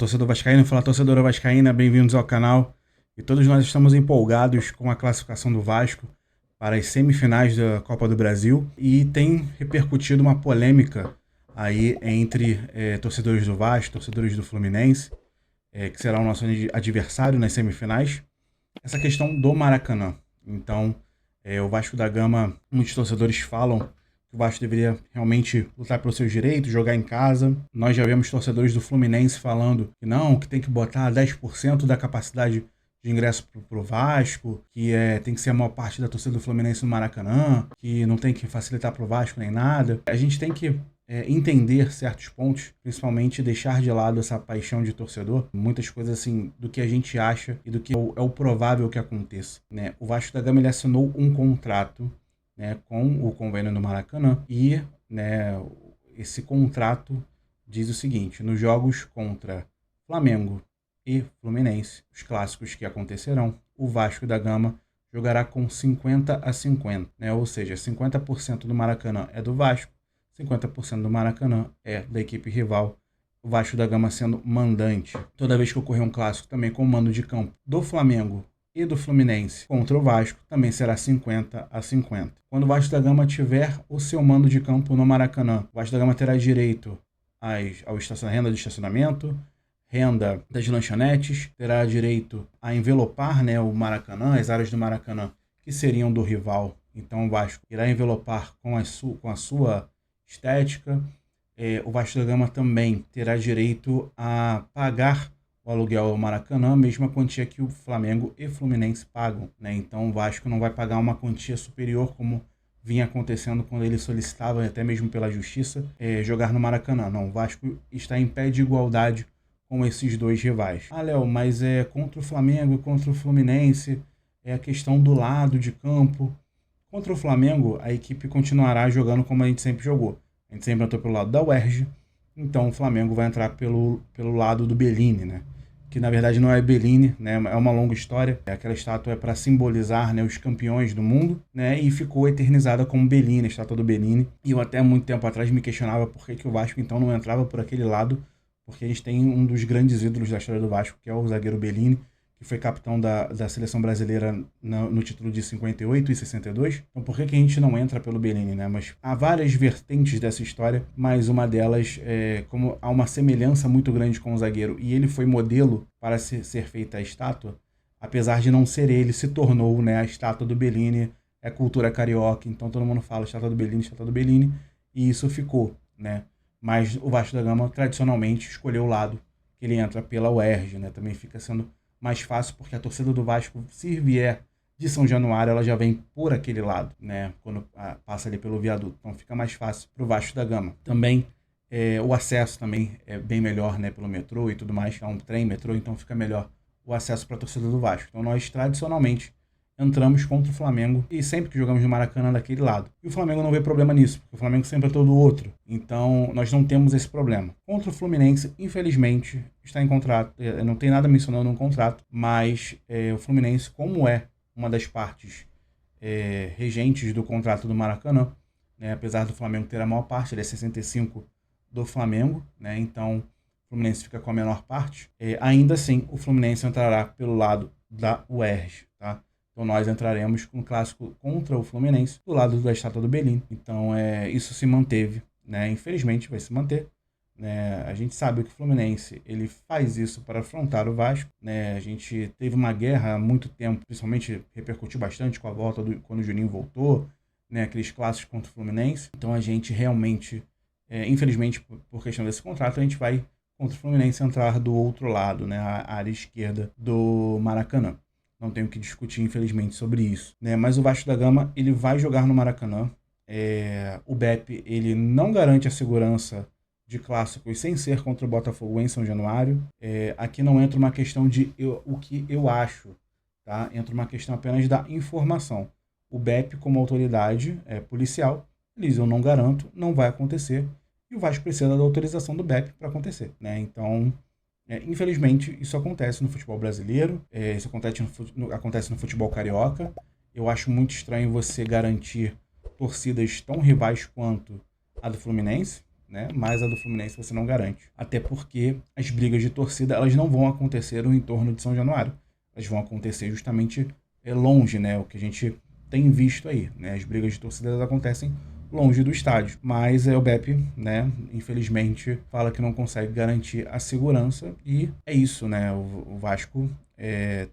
torcedor vascaíno, fala torcedora vascaína, bem-vindos ao canal. E todos nós estamos empolgados com a classificação do Vasco para as semifinais da Copa do Brasil. E tem repercutido uma polêmica aí entre torcedores do Vasco, torcedores do Fluminense, que será o nosso adversário nas semifinais, essa questão do Maracanã. Então, o Vasco da Gama, muitos torcedores falam que o Vasco deveria realmente lutar pelos seus direitos, jogar em casa. Nós já vemos torcedores do Fluminense falando que não, que tem que botar 10% da capacidade de ingresso pro Vasco, que tem que ser a maior parte da torcida do Fluminense no Maracanã, que não tem que facilitar pro Vasco nem nada. A gente tem que entender certos pontos, principalmente deixar de lado essa paixão de torcedor, muitas coisas assim do que a gente acha e do que é o provável que aconteça, né? O Vasco da Gama ele assinou um contrato, né, com o convênio do Maracanã e, né, esse contrato diz o seguinte: nos jogos contra Flamengo e Fluminense, os clássicos que acontecerão, o Vasco da Gama jogará com 50-50, né? Ou seja, 50% do Maracanã é do Vasco, 50% do Maracanã é da equipe rival, o Vasco da Gama sendo mandante. Toda vez que ocorrer um clássico também com o mando de campo do Flamengo e do Fluminense contra o Vasco, também será 50-50. Quando o Vasco da Gama tiver o seu mando de campo no Maracanã, o Vasco da Gama terá direito ao renda de estacionamento, renda das lanchonetes, terá direito a envelopar, né, o Maracanã, as áreas do Maracanã que seriam do rival. Então o Vasco irá envelopar com a sua estética. O Vasco da Gama também terá direito a pagar o aluguel ao Maracanã, a mesma quantia que o Flamengo e Fluminense pagam, né? Então o Vasco não vai pagar uma quantia superior como vinha acontecendo quando ele solicitava, até mesmo pela justiça, jogar no Maracanã. Não, o Vasco está em pé de igualdade com esses dois rivais. Ah, Léo, mas contra o Flamengo, contra o Fluminense, é a questão do lado de campo. Contra o Flamengo, a equipe continuará jogando como a gente sempre jogou. A gente sempre entrou pelo lado da UERJ, então o Flamengo vai entrar pelo lado do Bellini, né? Que na verdade não é Bellini, né? É uma longa história. Aquela estátua é para simbolizar, né, os campeões do mundo, né? E ficou eternizada como Bellini, a estátua do Bellini. E eu até muito tempo atrás me questionava por que o Vasco então não entrava por aquele lado, porque a gente tem um dos grandes ídolos da história do Vasco, que é o zagueiro Bellini, que foi capitão da seleção brasileira no título de 58 e 62. Então por que a gente não entra pelo Bellini, né? Mas há várias vertentes dessa história, mas uma delas como há uma semelhança muito grande com o zagueiro, e ele foi modelo para ser feita a estátua, apesar de não ser ele, se tornou, né, a estátua do Bellini, é cultura carioca, então todo mundo fala estátua do Bellini, e isso ficou, né? Mas o Vasco da Gama tradicionalmente escolheu o lado que ele entra pela UERJ, né? Também fica sendo mais fácil, porque a torcida do Vasco, se vier de São Januário, ela já vem por aquele lado, né? Quando passa ali pelo viaduto. Então fica mais fácil para o Vasco da Gama. Também o acesso também é bem melhor, né? Pelo metrô e tudo mais, que é um trem, metrô, então fica melhor o acesso para a torcida do Vasco. Então nós, tradicionalmente, entramos contra o Flamengo e sempre que jogamos no Maracanã daquele lado. E o Flamengo não vê problema nisso, porque o Flamengo sempre é todo outro. Então nós não temos esse problema. Contra o Fluminense, infelizmente, está em contrato, não tem nada mencionando no contrato, mas o Fluminense, como é uma das partes regentes do contrato do Maracanã, né, apesar do Flamengo ter a maior parte, ele é 65% do Flamengo, né, então o Fluminense fica com a menor parte, ainda assim o Fluminense entrará pelo lado da UERJ, tá? Então nós entraremos com um clássico contra o Fluminense do lado da estátua do Bellini. Então isso se manteve, né? Infelizmente vai se manter, né? A gente sabe que o Fluminense ele faz isso para afrontar o Vasco, né? A gente teve uma guerra há muito tempo, principalmente repercutiu bastante com a volta quando o Juninho voltou, né? Aqueles clássicos contra o Fluminense. Então a gente realmente, infelizmente por questão desse contrato, a gente vai contra o Fluminense entrar do outro lado, né? A área esquerda do Maracanã. Não tenho que discutir, infelizmente, sobre isso, né? Mas o Vasco da Gama ele vai jogar no Maracanã. O BEP ele não garante a segurança de clássicos sem ser contra o Botafogo em São Januário. Aqui não entra uma questão de o que eu acho, tá? Entra uma questão apenas da informação. O BEP, como autoridade policial, ele diz: eu não garanto, não vai acontecer. E o Vasco precisa da autorização do BEP para acontecer, né? Então, infelizmente, isso acontece no futebol brasileiro, isso acontece no futebol carioca. Eu acho muito estranho você garantir torcidas tão rivais quanto a do Fluminense, né? Mas a do Fluminense você não garante. Até porque as brigas de torcida, elas não vão acontecer no entorno de São Januário. Elas vão acontecer justamente longe, né? O que a gente tem visto aí, né? As brigas de torcida elas acontecem longe do estádio. Mas o BEP, né, infelizmente, fala que não consegue garantir a segurança e é isso, né? O Vasco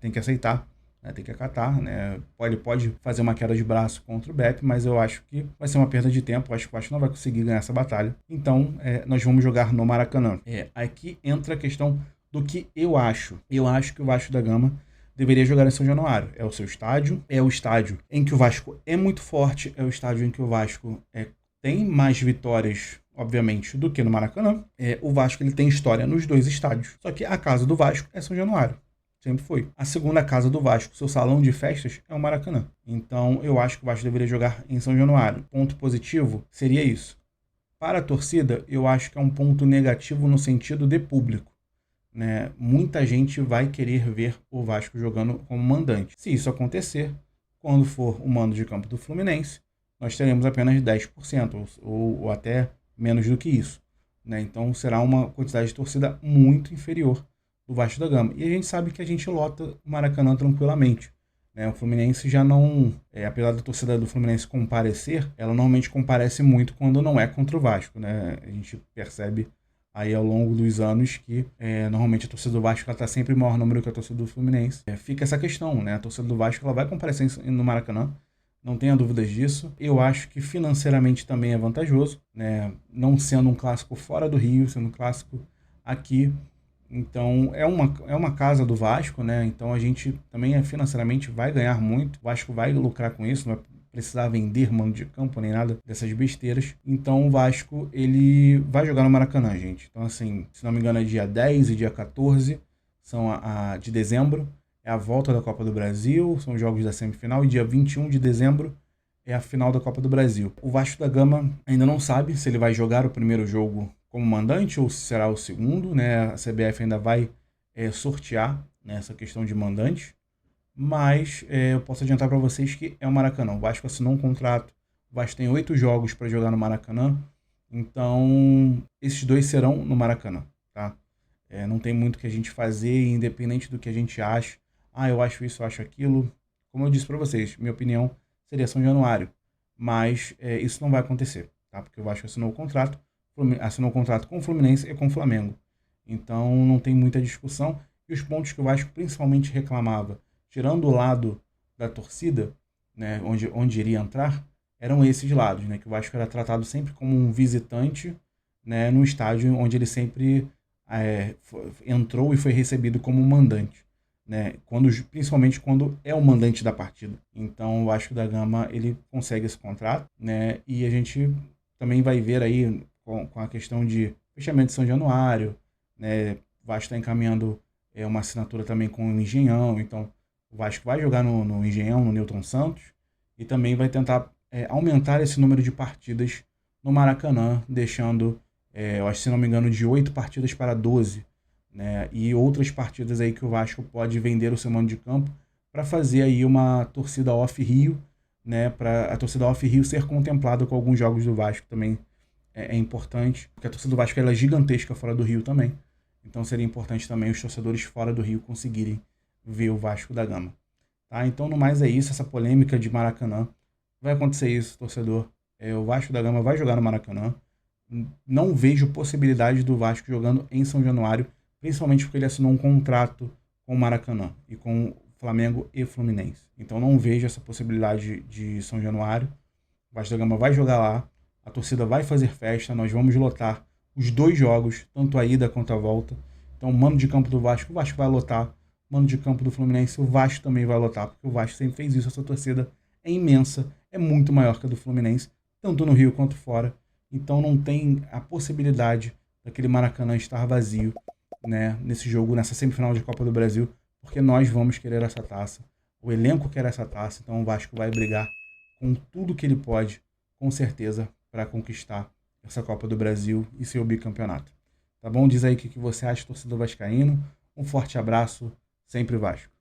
tem que aceitar, né, tem que acatar, né? Ele pode fazer uma queda de braço contra o BEP, mas eu acho que vai ser uma perda de tempo. Eu acho que o Vasco não vai conseguir ganhar essa batalha. Então, nós vamos jogar no Maracanã. Aqui entra a questão do que eu acho. Eu acho que o Vasco da Gama deveria jogar em São Januário. É o seu estádio, é o estádio em que o Vasco é muito forte, é o estádio em que o Vasco tem mais vitórias, obviamente, do que no Maracanã. O Vasco ele tem história nos dois estádios. Só que a casa do Vasco é São Januário. Sempre foi. A segunda casa do Vasco, seu salão de festas, é o Maracanã. Então, eu acho que o Vasco deveria jogar em São Januário. Ponto positivo seria isso. Para a torcida, eu acho que é um ponto negativo no sentido de público, né? Muita gente vai querer ver o Vasco jogando como mandante. Se isso acontecer, quando for o mando de campo do Fluminense, nós teremos apenas 10%, ou até menos do que isso, né? Então, será uma quantidade de torcida muito inferior do Vasco da Gama. E a gente sabe que a gente lota o Maracanã tranquilamente, né? O Fluminense já não... apesar da torcida do Fluminense comparecer, ela normalmente comparece muito quando não é contra o Vasco, né? A gente percebe aí ao longo dos anos que normalmente a torcida do Vasco está sempre em maior número que a torcida do Fluminense. Fica essa questão, né? A torcida do Vasco ela vai comparecer no Maracanã, não tenha dúvidas disso. Eu acho que financeiramente também é vantajoso, né? Não sendo um clássico fora do Rio, sendo um clássico aqui. Então, é uma casa do Vasco, né? Então, a gente também financeiramente vai ganhar muito. O Vasco vai lucrar com isso, não vai precisar vender mando de campo nem nada dessas besteiras. Então, o Vasco, ele vai jogar no Maracanã, gente. Então, assim, se não me engano, é dia 10 e dia 14 de dezembro. É a volta da Copa do Brasil, são os jogos da semifinal. E dia 21 de dezembro é a final da Copa do Brasil. O Vasco da Gama ainda não sabe se ele vai jogar o primeiro jogo como mandante ou se será o segundo, né? A CBF ainda vai sortear, né, essa questão de mandante, mas eu posso adiantar para vocês que é o Maracanã. O Vasco assinou um contrato, o Vasco tem 8 jogos para jogar no Maracanã, então esses 2 serão no Maracanã, tá? Não tem muito o que a gente fazer, independente do que a gente acha. Eu acho isso, eu acho aquilo. Como eu disse para vocês, minha opinião seria São Januário, mas isso não vai acontecer, tá? Porque o Vasco assinou o contrato com o Fluminense e com o Flamengo. Então não tem muita discussão. E os pontos que o Vasco principalmente reclamava, tirando o lado da torcida, né, onde iria entrar, eram esses lados, né? Que o Vasco era tratado sempre como um visitante, né, no estádio onde ele sempre entrou e foi recebido como um mandante, né? Principalmente quando é o mandante da partida. Então o Vasco da Gama ele consegue esse contrato, né? E a gente também vai ver aí com a questão de fechamento de São Januário, né? O Vasco está encaminhando uma assinatura também com o Engenhão, então o Vasco vai jogar no Engenhão, no Newton Santos, e também vai tentar aumentar esse número de partidas no Maracanã, deixando, eu acho, se não me engano, de 8 partidas para 12, né? E outras partidas aí que o Vasco pode vender o seu mando de campo para fazer aí uma torcida off-Rio, né? Para a torcida off-Rio ser contemplada com alguns jogos do Vasco também. É importante, porque a torcida do Vasco ela é gigantesca fora do Rio também. Então seria importante também os torcedores fora do Rio conseguirem ver o Vasco da Gama. Tá? Então, no mais é isso, essa polêmica de Maracanã. Vai acontecer isso, torcedor. O Vasco da Gama vai jogar no Maracanã. Não vejo possibilidade do Vasco jogando em São Januário, principalmente porque ele assinou um contrato com o Maracanã e com o Flamengo e Fluminense. Então não vejo essa possibilidade de São Januário. O Vasco da Gama vai jogar lá. A torcida vai fazer festa, nós vamos lotar os 2 jogos, tanto a ida quanto a volta. Então, o mando de campo do Vasco, o Vasco vai lotar. Mando de campo do Fluminense, o Vasco também vai lotar, porque o Vasco sempre fez isso. Essa torcida é imensa, é muito maior que a do Fluminense, tanto no Rio quanto fora. Então, não tem a possibilidade daquele Maracanã estar vazio, né, nesse jogo, nessa semifinal de Copa do Brasil, porque nós vamos querer essa taça. O elenco quer essa taça, então o Vasco vai brigar com tudo que ele pode, com certeza, para conquistar essa Copa do Brasil e seu bicampeonato. Tá bom? Diz aí o que você acha, torcedor vascaíno. Um forte abraço, sempre Vasco.